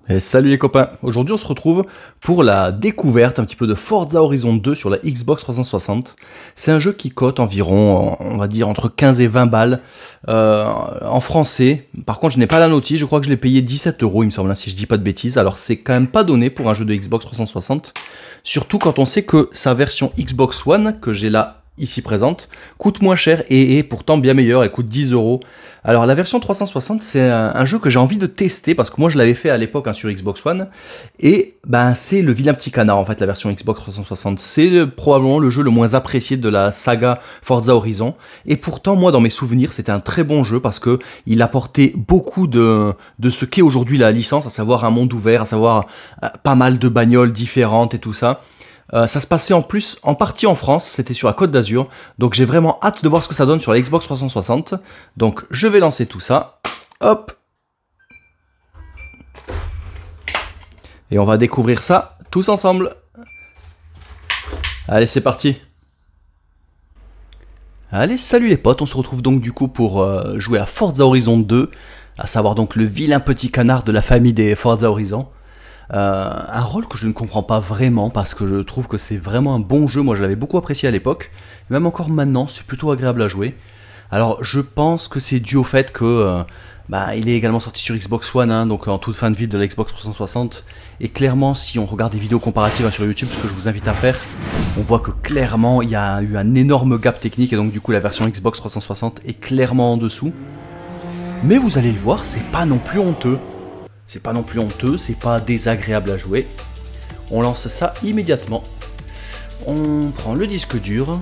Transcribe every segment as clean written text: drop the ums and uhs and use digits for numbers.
Et salut les copains, aujourd'hui on se retrouve pour la découverte un petit peu de Forza Horizon 2 sur la Xbox 360. C'est un jeu qui cote environ, on va dire, entre 15 et 20 balles en français. Par contre je n'ai pas la notice, je crois que je l'ai payé 17 € il me semble, si je dis pas de bêtises. Alors c'est quand même pas donné pour un jeu de Xbox 360. Surtout quand on sait que sa version Xbox One, que j'ai là ici présente, coûte moins cher et est pourtant bien meilleure, elle coûte 10 €. Alors la version 360 c'est un jeu que j'ai envie de tester parce que moi je l'avais fait à l'époque sur Xbox One et ben c'est le vilain petit canard en fait la version Xbox 360. C'est probablement le jeu le moins apprécié de la saga Forza Horizon et pourtant moi dans mes souvenirs c'était un très bon jeu parce que il apportait beaucoup de ce qu'est aujourd'hui la licence, à savoir un monde ouvert, à savoir pas mal de bagnoles différentes et tout ça. Ça se passait en plus en partie en France, c'était sur la Côte d'Azur, donc j'ai vraiment hâte de voir ce que ça donne sur la Xbox 360. Donc je vais lancer tout ça, hop, et on va découvrir ça tous ensemble. Allez, c'est parti. Allez, salut les potes, on se retrouve donc du coup pour jouer à Forza Horizon 2, à savoir donc le vilain petit canard de la famille des Forza Horizon. Un rôle que je ne comprends pas vraiment parce que je trouve que c'est vraiment un bon jeu. Moi je l'avais beaucoup apprécié à l'époque, même encore maintenant c'est plutôt agréable à jouer. Alors je pense que c'est dû au fait que il est également sorti sur Xbox One, hein, donc en toute fin de vie de la Xbox 360. Et clairement si on regarde des vidéos comparatives sur YouTube, ce que je vous invite à faire, on voit que clairement il y a eu un énorme gap technique et donc du coup la version Xbox 360 est clairement en dessous. Mais vous allez le voir, c'est pas non plus honteux. C'est pas non plus honteux, c'est pas désagréable à jouer. On lance ça immédiatement. On prend le disque dur.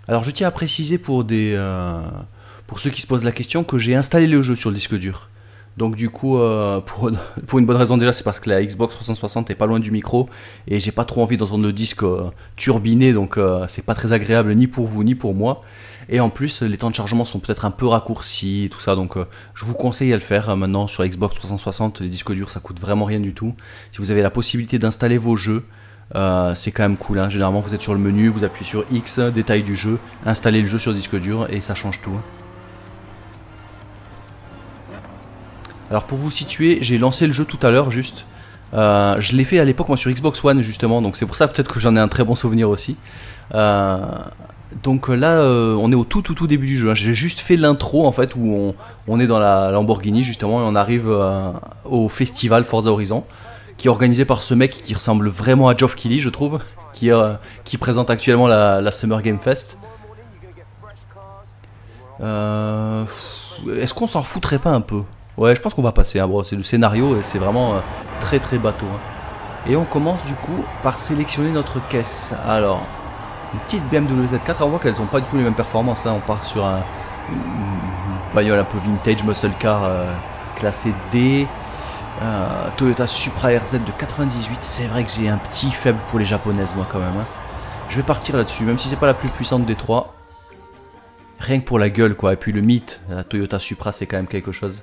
Alors je tiens à préciser pour ceux qui se posent la question que j'ai installé le jeu sur le disque dur. Donc du coup, pour une bonne raison déjà, c'est parce que la Xbox 360 est pas loin du micro et j'ai pas trop envie d'entendre le disque turbiné, donc c'est pas très agréable ni pour vous ni pour moi. Et en plus, les temps de chargement sont peut-être un peu raccourcis et tout ça, donc je vous conseille à le faire maintenant sur Xbox 360. Les disques durs, ça coûte vraiment rien du tout. Si vous avez la possibilité d'installer vos jeux, c'est quand même cool, hein. Généralement, vous êtes sur le menu, vous appuyez sur X, détail du jeu, installez le jeu sur disque dur et ça change tout. Alors pour vous situer, j'ai lancé le jeu tout à l'heure juste. Je l'ai fait à l'époque moi sur Xbox One justement, donc c'est pour ça peut-être que j'en ai un très bon souvenir aussi. Donc là on est au tout début du jeu, hein. J'ai juste fait l'intro en fait où on est dans la Lamborghini justement et on arrive au festival Forza Horizon qui est organisé par ce mec qui ressemble vraiment à Geoff Keighley je trouve, qui présente actuellement la Summer Game Fest. Est-ce qu'on s'en foutrait pas un peu? Ouais, je pense qu'on va passer, hein, bro. C'est le scénario et c'est vraiment très bateau, hein. Et on commence du coup par sélectionner notre caisse. Alors, une petite BMW Z4, on voit qu'elles n'ont pas du tout les mêmes performances, hein. On part sur une bagnole un peu vintage muscle car classé D. Toyota Supra RZ de 98, c'est vrai que j'ai un petit faible pour les japonaises moi quand même, hein. Je vais partir là-dessus, même si c'est pas la plus puissante des trois. Rien que pour la gueule quoi, et puis le mythe, la Toyota Supra c'est quand même quelque chose.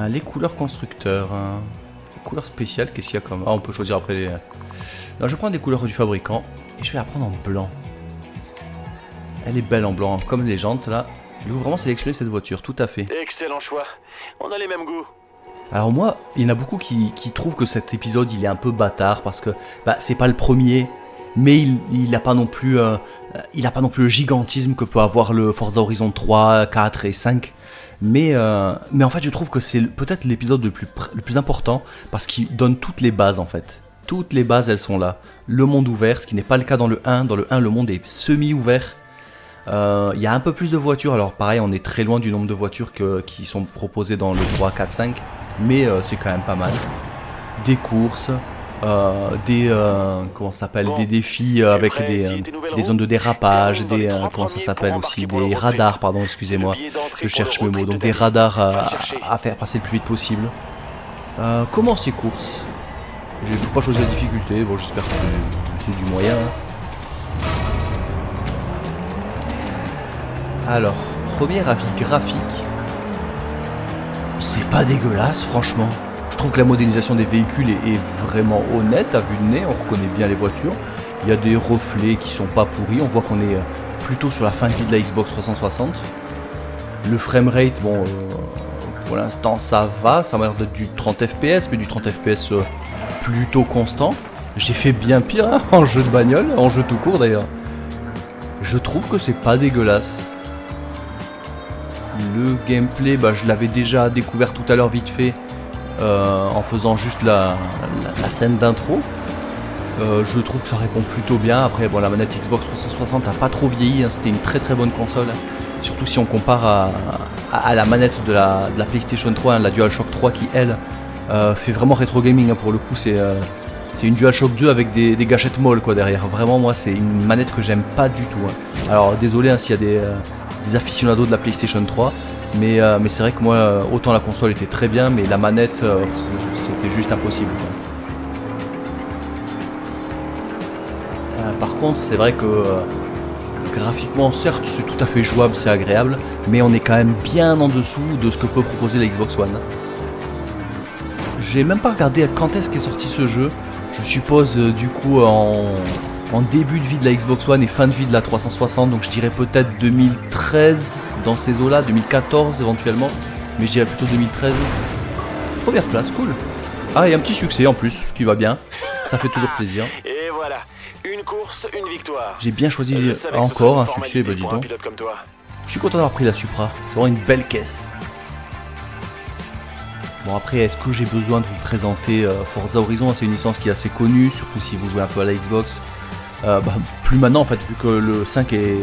Les couleurs constructeurs, hein. Les couleurs spéciales, qu'est-ce qu'il y a comme... Ah, on peut choisir après les... Non, je prends des couleurs du fabricant et je vais la prendre en blanc. Elle est belle en blanc, hein, comme les jantes là. Il faut vraiment sélectionner cette voiture, tout à fait. Excellent choix, on a les mêmes goûts. Alors moi, il y en a beaucoup qui trouvent que cet épisode il est un peu bâtard parce que c'est pas le premier, mais il n'a pas non plus le gigantisme que peut avoir le Forza Horizon 3, 4 et 5. Mais en fait je trouve que c'est peut-être l'épisode le plus important parce qu'il donne toutes les bases en fait. Toutes les bases elles sont là. Le monde ouvert, ce qui n'est pas le cas dans le 1. Dans le 1 le monde est semi-ouvert. Il y a un peu plus de voitures, alors pareil on est très loin du nombre de voitures qui sont proposées dans le 3, 4, 5. Mais c'est quand même pas mal. Des courses, comment ça s'appelle, des défis avec des zones de dérapage, comment ça s'appelle aussi, des radars, pardon, excusez-moi, je cherche mes mots, donc des radars à faire passer le plus vite possible. Comment ces courses? Je vais pas choisir la difficulté, bon j'espère que c'est du moyen. Alors, premier avis graphique, c'est pas dégueulasse franchement. Je trouve que la modélisation des véhicules est vraiment honnête à vue de nez, on reconnaît bien les voitures. Il y a des reflets qui sont pas pourris, on voit qu'on est plutôt sur la fin de vie de la Xbox 360. Le framerate, bon, pour l'instant ça va, ça m'a l'air d'être du 30 fps, mais du 30 fps plutôt constant. J'ai fait bien pire hein, en jeu de bagnole, en jeu tout court d'ailleurs. Je trouve que c'est pas dégueulasse. Le gameplay, bah, je l'avais déjà découvert tout à l'heure vite fait en faisant juste la scène d'intro. Je trouve que ça répond plutôt bien. Après, bon, la manette Xbox 360 n'a pas trop vieilli, hein. C'était une très très bonne console. Surtout si on compare à la manette de la PlayStation 3, hein, la DualShock 3 qui elle fait vraiment rétro gaming hein, pour le coup. C'est une DualShock 2 avec des gâchettes molles quoi derrière. Vraiment moi c'est une manette que j'aime pas du tout. Hein. Alors désolé hein, s'il y a des aficionados de la PlayStation 3, mais c'est vrai que moi autant la console était très bien, mais la manette c'était juste impossible. Par contre c'est vrai que graphiquement certes c'est tout à fait jouable, c'est agréable, mais on est quand même bien en dessous de ce que peut proposer la Xbox One. J'ai même pas regardé quand est-ce qu'est sorti ce jeu. Je suppose du coup en début de vie de la Xbox One et fin de vie de la 360, donc je dirais peut-être 2013 dans ces eaux-là, 2014 éventuellement, mais je dirais plutôt 2013. Première place, cool. Ah et un petit succès en plus, qui va bien, ça fait toujours plaisir. Et voilà, une course, une victoire. J'ai bien choisi encore un succès, bah dis donc. Je suis content d'avoir pris la Supra, c'est vraiment une belle caisse. Bon après, est-ce que j'ai besoin de vous présenter Forza Horizon? C'est une licence qui est assez connue, surtout si vous jouez un peu à la Xbox. Plus maintenant en fait, vu que le 5 est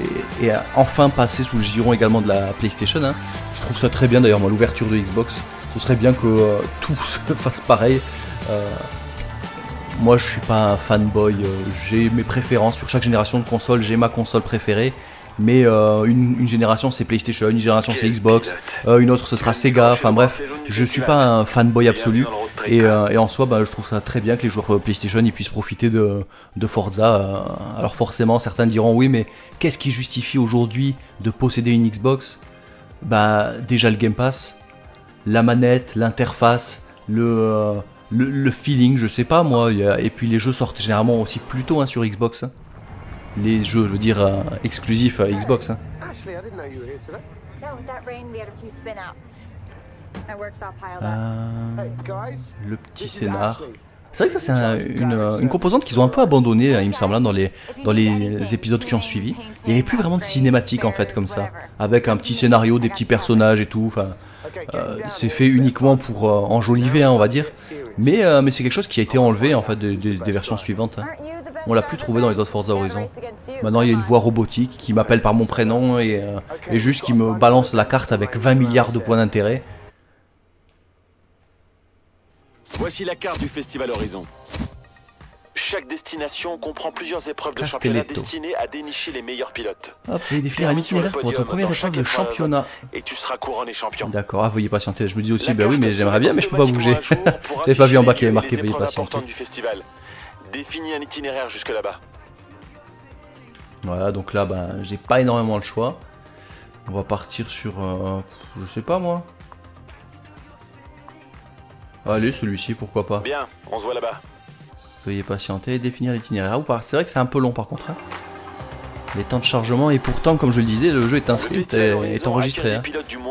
enfin passé sous le giron également de la PlayStation. Hein. Je trouve ça très bien d'ailleurs, moi l'ouverture de Xbox. Ce serait bien que tout se fasse pareil. Moi je suis pas un fanboy, j'ai mes préférences sur chaque génération de console, j'ai ma console préférée. Mais une génération c'est PlayStation, une génération c'est Xbox, une autre ce sera Sega, enfin bref, je suis pas un fanboy absolu et en soi bah, je trouve ça très bien que les joueurs PlayStation ils puissent profiter de Forza. Alors forcément certains diront oui mais qu'est-ce qui justifie aujourd'hui de posséder une Xbox? Bah déjà le Game Pass, la manette, l'interface, le feeling, je sais pas moi, et puis les jeux sortent généralement aussi plus tôt hein, sur Xbox. Hein. Les jeux, je veux dire, exclusifs à Xbox. Hein. Le petit scénar. C'est vrai que ça c'est une composante qu'ils ont un peu abandonnée, il me semble, hein, dans les épisodes qui ont suivi. Il n'y avait plus vraiment de cinématique en fait comme ça, avec un petit scénario, des petits personnages et tout. Enfin, c'est fait uniquement pour enjoliver, hein, on va dire. Mais c'est quelque chose qui a été enlevé en fait des versions suivantes. Hein. On l'a plus trouvé dans les autres Forza Horizon. Maintenant il y a une voix robotique qui m'appelle par mon prénom et juste qui me balance la carte avec 20 milliards de points d'intérêt. Voici la carte du Festival Horizon. Chaque destination comprend plusieurs épreuves de championnat destinées à dénicher les meilleurs pilotes. Hop, vous allez définir un itinéraire pour votre première épreuve de championnat. Et tu seras couronné champion. D'accord, ah, veuillez patienter. Je me dis aussi, bah oui, mais j'aimerais bien, mais je peux pas bouger. J'avais pas vu en bas qu'il y avait marqué veuillez patienter. Définis un itinéraire jusque là-bas. Voilà, donc là, bah, j'ai pas énormément le choix. On va partir sur, je sais pas moi. Allez, celui-ci, pourquoi pas. Bien, on se voit là-bas. Veuillez patienter et définir l'itinéraire. C'est vrai que c'est un peu long par contre. Hein. Les temps de chargement, et pourtant, comme je le disais, le jeu est inscrit, est enregistré hein,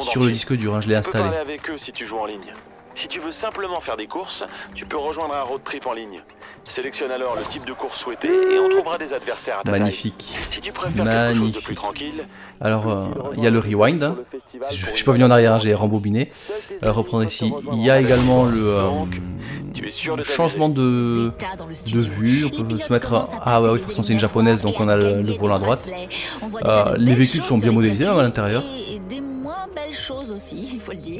sur le disque dur, hein, je l'ai installé. Tu peux parler avec eux si tu joues en ligne. Si tu veux simplement faire des courses, tu peux rejoindre un road trip en ligne. Sélectionne alors le type de course souhaité et on trouvera des adversaires à ta magnifique. Taille. Si tu préfères quelque chose de plus tranquille. Alors, il y a le rewind. Hein. Je suis pas venu en arrière, hein, j'ai rembobiné. Reprendre ici. Il y a également le changement de vue. On peut se mettre. Ah ouais, oui, de toute façon c'est une japonaise, donc on a le volant à droite. Les véhicules sont bien modélisés hein, à l'intérieur.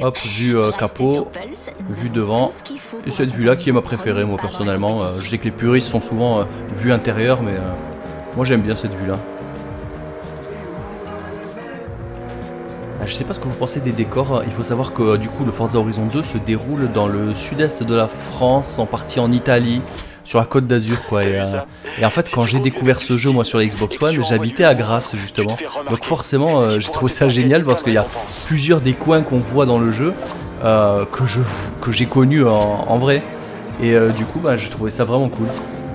Hop, vue capot, vue devant, et cette vue là qui est ma préférée moi personnellement. Je sais que les puristes sont souvent vue intérieure, mais moi j'aime bien cette vue là. Je sais pas ce que vous pensez des décors, il faut savoir que du coup le Forza Horizon 2 se déroule dans le sud-est de la France, en partie en Italie, sur la Côte d'Azur quoi. Et en fait quand j'ai découvert ce jeu moi sur la Xbox One, j'habitais à Grasse justement. Donc forcément j'ai trouvé ça génial parce qu'il y a plusieurs des coins qu'on voit dans le jeu que j'ai connus en vrai. Et du coup bah, je trouvais ça vraiment cool.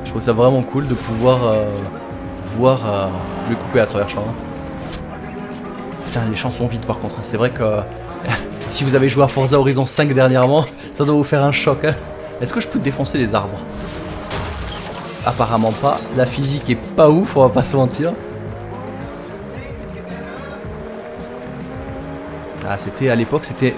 Je trouvais ça vraiment cool de pouvoir voir... je vais couper à travers champ. Putain, les champs sont vides par contre, hein. C'est vrai que si vous avez joué à Forza Horizon 5 dernièrement, ça doit vous faire un choc, hein. Est-ce que je peux défoncer les arbres? Apparemment pas. La physique est pas ouf, on va pas se mentir. Ah, c'était à l'époque, c'était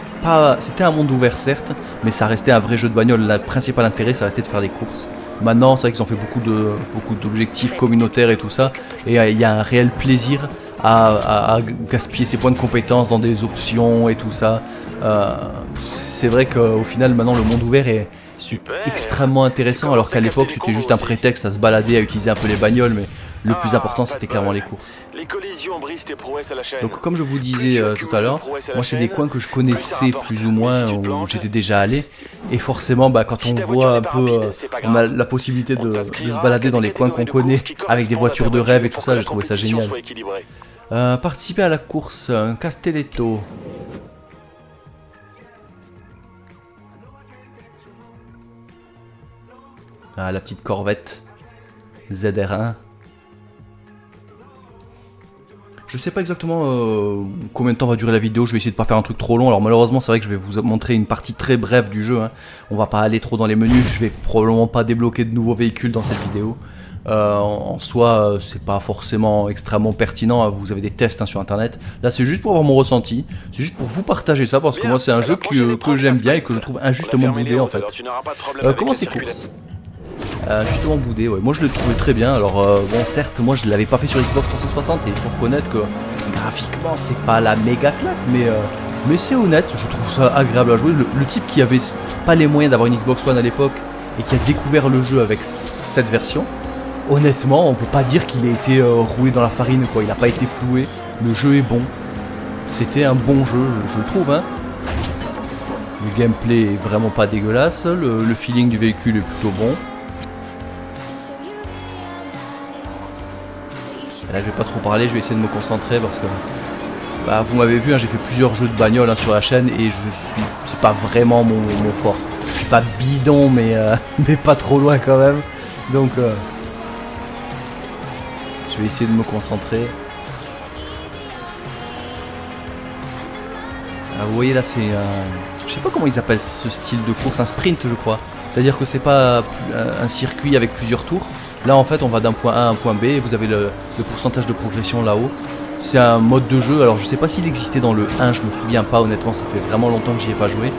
un monde ouvert certes, mais ça restait un vrai jeu de bagnole. Le principal intérêt, ça restait de faire des courses. Maintenant, c'est vrai qu'ils ont fait beaucoup d'objectifs communautaires et tout ça, et il y a un réel plaisir à gaspiller ses points de compétences dans des options et tout ça. C'est vrai qu'au final, maintenant, le monde ouvert est extrêmement intéressant, alors qu'à l'époque, c'était juste un prétexte à se balader, à utiliser un peu les bagnoles, mais le plus important, c'était clairement les courses. Les collisions brisent tes prouesses à la chaîne. Donc comme je vous disais tout à l'heure, moi c'est des coins que je connaissais plus ou moins, où j'étais déjà allé, et forcément bah, quand on voit un peu, on a la possibilité de se balader dans les coins qu'on connaît, avec des voitures de rêve et tout ça, j'ai trouvé ça génial. Participer à la course, Castelletto. Ah, la petite Corvette ZR1. Je sais pas exactement combien de temps va durer la vidéo, je vais essayer de pas faire un truc trop long. Alors malheureusement c'est vrai que je vais vous montrer une partie très brève du jeu, hein. On va pas aller trop dans les menus, je vais probablement pas débloquer de nouveaux véhicules dans cette vidéo. En soi c'est pas forcément extrêmement pertinent, hein. Vous avez des tests hein, sur internet. Là c'est juste pour avoir mon ressenti, c'est juste pour vous partager ça parce que moi c'est un jeu que j'aime bien et que je trouve injustement boudé en fait. Comment c'est course? Justement boudé, ouais. Moi je le trouvais très bien. Alors bon certes moi je l'avais pas fait sur Xbox 360 et il faut reconnaître que graphiquement c'est pas la méga claque, mais c'est honnête, je trouve ça agréable à jouer. Le type qui avait pas les moyens d'avoir une Xbox One à l'époque et qui a découvert le jeu avec cette version, honnêtement on peut pas dire qu'il a été roué dans la farine quoi, il a pas été floué, le jeu est bon. C'était un bon jeu je le trouve hein. Le gameplay est vraiment pas dégueulasse, le feeling du véhicule est plutôt bon. Là je vais pas trop parler, je vais essayer de me concentrer parce que bah, vous m'avez vu, hein, j'ai fait plusieurs jeux de bagnole hein, sur la chaîne et c'est pas vraiment mon fort. Je suis pas bidon mais pas trop loin quand même. Donc je vais essayer de me concentrer. Ah, vous voyez là c'est je sais pas comment ils appellent ce style de course, un sprint je crois. C'est à dire que c'est pas un circuit avec plusieurs tours. Là en fait on va d'un point A à un point B et vous avez le pourcentage de progression là-haut. C'est un mode de jeu, alors je sais pas s'il existait dans le 1, je me souviens pas honnêtement, ça fait vraiment longtemps que j'y ai pas joué.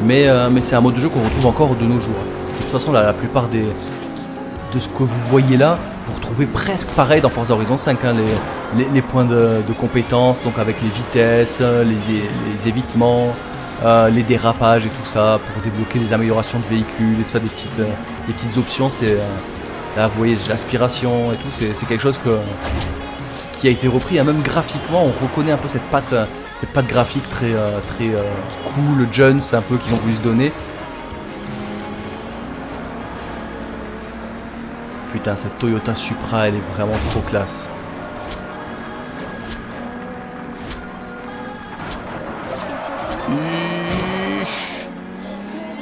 Mais c'est un mode de jeu qu'on retrouve encore de nos jours. De toute façon la plupart de ce que vous voyez là, vous retrouvez presque pareil dans Forza Horizon 5. Hein, les points de compétences, donc avec les vitesses, les évitements, les dérapages et tout ça, pour débloquer des améliorations de véhicules et tout ça, des petites options, c'est... Là vous voyez l'aspiration et tout, c'est quelque chose qui a été repris, hein. Même graphiquement on reconnaît un peu cette patte graphique très cool, Jones un peu qu'ils ont voulu se donner. Putain cette Toyota Supra elle est vraiment trop classe.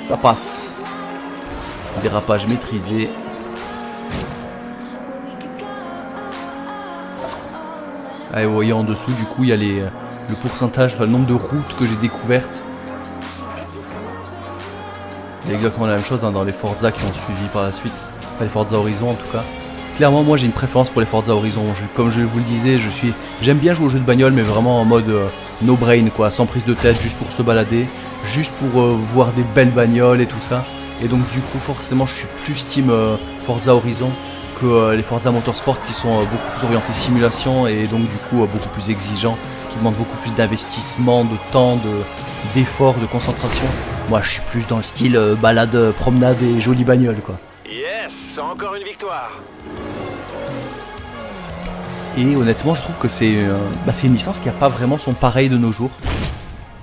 Ça passe. Dérapage maîtrisé. Ah, vous voyez en dessous du coup il y a le pourcentage, enfin, le nombre de routes que j'ai découvertes. Il y a exactement la même chose hein, dans les Forza qui ont suivi par la suite. Enfin, les Forza Horizon en tout cas. Clairement moi j'ai une préférence pour les Forza Horizon. Comme je vous le disais, j'aime bien jouer aux jeux de bagnole mais vraiment en mode no brain quoi, sans prise de tête, juste pour se balader, juste pour voir des belles bagnoles et tout ça. Et donc du coup forcément je suis plus team Forza Horizon que les Forza Motorsport qui sont beaucoup plus orientés simulation et donc du coup beaucoup plus exigeants, qui demandent beaucoup plus d'investissement, de temps, d'effort, de concentration. Moi je suis plus dans le style balade, promenade et jolie bagnole quoi. Yes, encore une victoire. Et honnêtement je trouve que c'est une licence qui n'a pas vraiment son pareil de nos jours.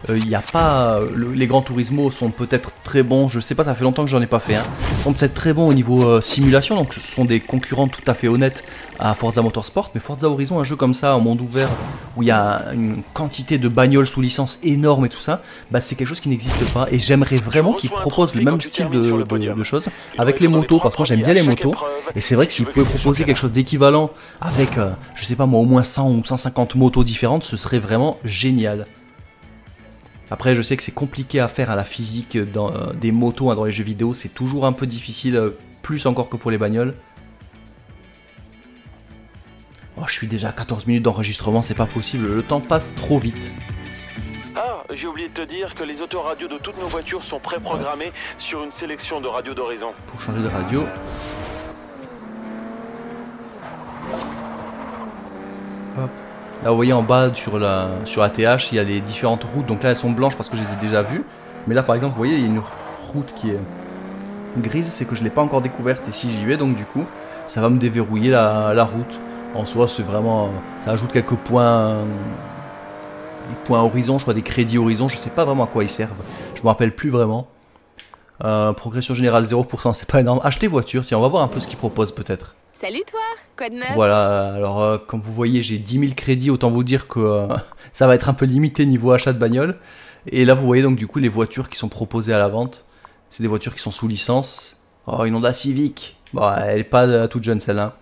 Il n'y a pas... les Gran Turismo sont peut-être très bons, je sais pas, ça fait longtemps que j'en ai pas fait, hein. Ils sont peut-être très bons au niveau simulation, donc ce sont des concurrents tout à fait honnêtes à Forza Motorsport, mais Forza Horizon, un jeu comme ça, en monde ouvert, où il y a une quantité de bagnoles sous licence énorme et tout ça, bah c'est quelque chose qui n'existe pas, et j'aimerais vraiment qu'ils proposent le même style de choses avec les motos, parce que moi j'aime bien les motos, et c'est vrai que s'ils pouvaient proposer quelque chose d'équivalent avec, je sais pas moi, au moins 100 ou 150 motos différentes, ce serait vraiment génial. Après, je sais que c'est compliqué à faire à la physique dans des motos, hein, dans les jeux vidéo, c'est toujours un peu difficile, plus encore que pour les bagnoles. Oh, je suis déjà à 14 minutes d'enregistrement, c'est pas possible, le temps passe trop vite. Ah, j'ai oublié de te dire que les autoradios de toutes nos voitures sont préprogrammées sur une sélection de radios d'Horizon. Pour changer de radio. Hop. Là vous voyez en bas sur la TH il y a les différentes routes, donc là elles sont blanches parce que je les ai déjà vues. Mais là par exemple vous voyez il y a une route qui est grise, c'est que je ne l'ai pas encore découverte et si j'y vais donc du coup ça va me déverrouiller la route. En soi c'est vraiment, ça ajoute quelques points, des points horizon, je crois des crédits horizon, je sais pas vraiment à quoi ils servent, je me rappelle plus vraiment. Progression générale 0%, c'est pas énorme. Acheter voiture, tiens on va voir un peu ce qu'ils proposent peut-être. Salut toi, quoi de neuf? Voilà, alors comme vous voyez j'ai 10 000 crédits, autant vous dire que ça va être un peu limité niveau achat de bagnole. Et là vous voyez donc du coup les voitures qui sont proposées à la vente. C'est des voitures qui sont sous licence. Oh une Honda Civic, bon elle est pas toute jeune celle-là.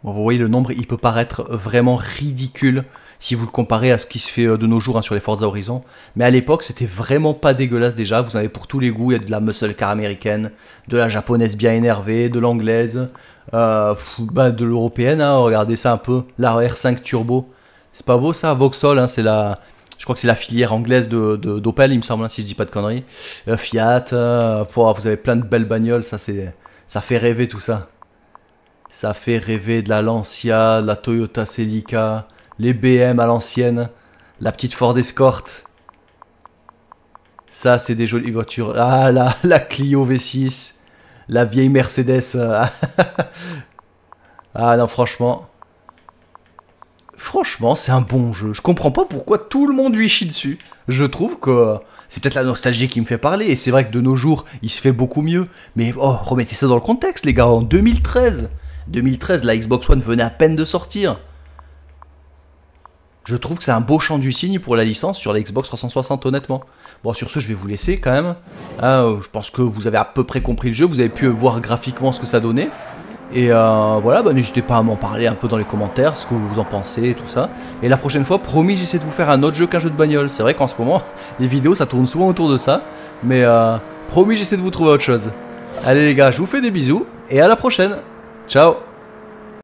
Bon vous voyez le nombre il peut paraître vraiment ridicule si vous le comparez à ce qui se fait de nos jours hein, sur les Forza Horizon. Mais à l'époque, c'était vraiment pas dégueulasse déjà. Vous en avez pour tous les goûts. Il y a de la muscle car américaine, de la japonaise bien énervée, de l'anglaise, de l'européenne. Hein, regardez ça un peu. La R5 Turbo. C'est pas beau ça, Vauxhall. Hein, c'est la... Je crois que c'est la filière anglaise d'Opel, il me semble, hein, si je dis pas de conneries. Fiat. Vous avez plein de belles bagnoles. Ça fait rêver tout ça. Ça fait rêver de la Lancia, de la Toyota Celica... Les BM à l'ancienne, la petite Ford Escort. Ça, c'est des jolies voitures. Ah, la Clio V6. La vieille Mercedes. Ah non, franchement. Franchement, c'est un bon jeu. Je comprends pas pourquoi tout le monde lui chie dessus. Je trouve que c'est peut-être la nostalgie qui me fait parler. Et c'est vrai que de nos jours, il se fait beaucoup mieux. Mais oh, remettez ça dans le contexte, les gars. En 2013, la Xbox One venait à peine de sortir. Je trouve que c'est un beau chant du cygne pour la licence sur la Xbox 360 honnêtement. Bon sur ce je vais vous laisser quand même. Je pense que vous avez à peu près compris le jeu, vous avez pu voir graphiquement ce que ça donnait. Et voilà, n'hésitez pas à m'en parler un peu dans les commentaires, ce que vous en pensez et tout ça. Et la prochaine fois, promis, j'essaie de vous faire un autre jeu qu'un jeu de bagnole. C'est vrai qu'en ce moment, les vidéos ça tourne souvent autour de ça. Mais promis, j'essaie de vous trouver autre chose. Allez les gars, je vous fais des bisous et à la prochaine. Ciao.